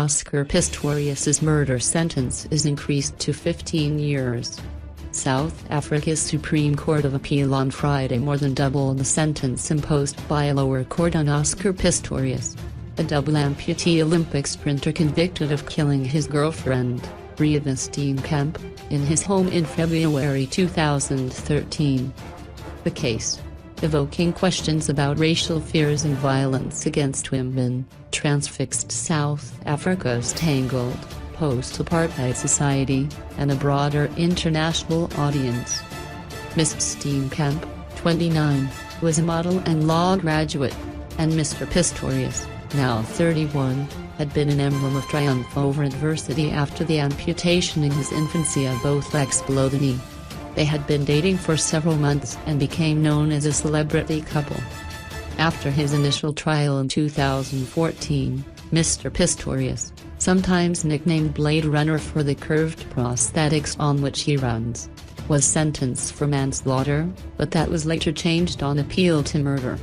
Oscar Pistorius' murder sentence is increased to 15 years. South Africa's Supreme Court of Appeal on Friday more than doubled the sentence imposed by a lower court on Oscar Pistorius, a double-amputee Olympic sprinter convicted of killing his girlfriend, Reeva Steenkamp, in his home in February 2013. The case, evoking questions about racial fears and violence against women, transfixed South Africa's tangled, post-apartheid society, and a broader international audience. Ms. Steenkamp, 29, was a model and law graduate, and Mr. Pistorius, now 31, had been an emblem of triumph over adversity after the amputation in his infancy of both legs below the knee. They had been dating for several months and became known as a celebrity couple. After his initial trial in 2014, Mr. Pistorius, sometimes nicknamed Blade Runner for the curved prosthetics on which he runs, was sentenced for manslaughter, but that was later changed on appeal to murder.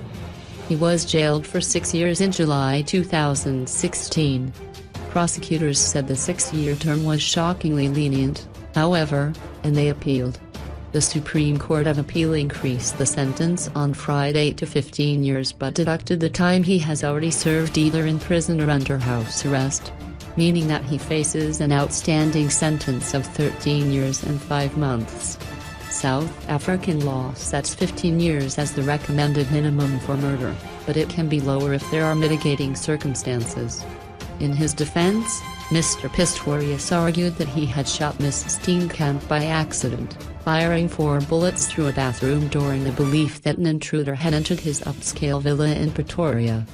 He was jailed for 6 years in July 2016. Prosecutors said the 6-year term was shockingly lenient, however, and they appealed. The Supreme Court of Appeal increased the sentence on Friday to 15 years but deducted the time he has already served either in prison or under house arrest, meaning that he faces an outstanding sentence of 13 years and 5 months. South African law sets 15 years as the recommended minimum for murder, but it can be lower if there are mitigating circumstances. In his defense, Mr. Pistorius argued that he had shot Ms. Steenkamp by accident, firing 4 bullets through a bathroom door in the belief that an intruder had entered his upscale villa in Pretoria.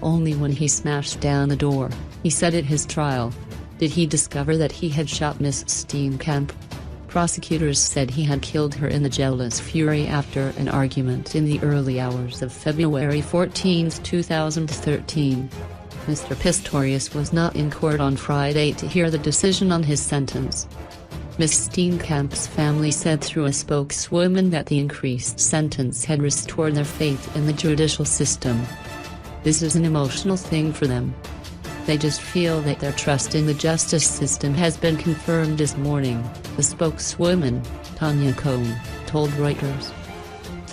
Only when he smashed down the door, he said at his trial, did he discover that he had shot Ms. Steenkamp. Prosecutors said he had killed her in the jealous fury after an argument in the early hours of February 14, 2013. Mr. Pistorius was not in court on Friday to hear the decision on his sentence. Ms. Steenkamp's family said through a spokeswoman that the increased sentence had restored their faith in the judicial system. This is an emotional thing for them. They just feel that their trust in the justice system has been confirmed this morning, the spokeswoman, Conie, told Reuters.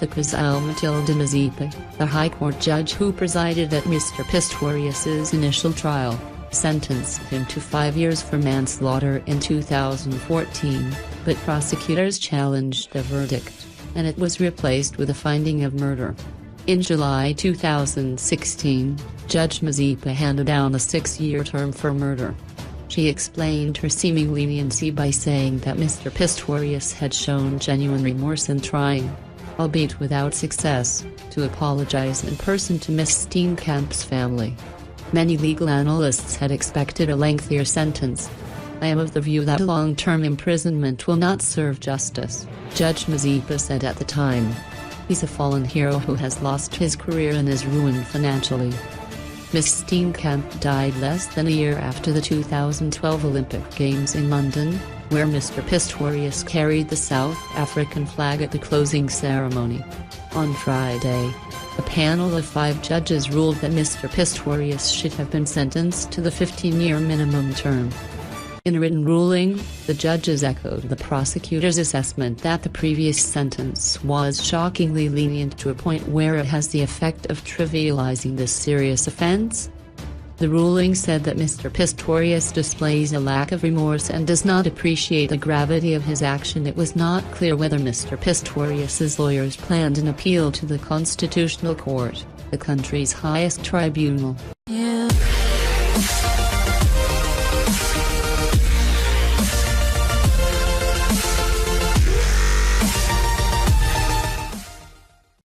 The Matilda Mazipe, the High Court judge who presided at Mr. Pistorius' initial trial, sentenced him to 5 years for manslaughter in 2014, but prosecutors challenged the verdict, and it was replaced with a finding of murder. In July 2016, Judge Mazipe handed down a 6-year term for murder. She explained her seeming leniency by saying that Mr. Pistorius had shown genuine remorse in trying, albeit without success, to apologize in person to Ms. Steenkamp's family. Many legal analysts had expected a lengthier sentence. I am of the view that long-term imprisonment will not serve justice, Judge Mazipe said at the time. He's a fallen hero who has lost his career and is ruined financially. Ms. Steenkamp died less than a year after the 2012 Olympic Games in London, where Mr. Pistorius carried the South African flag at the closing ceremony. On Friday, a panel of 5 judges ruled that Mr. Pistorius should have been sentenced to the 15-year minimum term. In a written ruling, the judges echoed the prosecutor's assessment that the previous sentence was shockingly lenient to a point where it has the effect of trivializing this serious offense. The ruling said that Mr. Pistorius displays a lack of remorse and does not appreciate the gravity of his action. It was not clear whether Mr. Pistorius' lawyers planned an appeal to the Constitutional Court, the country's highest tribunal.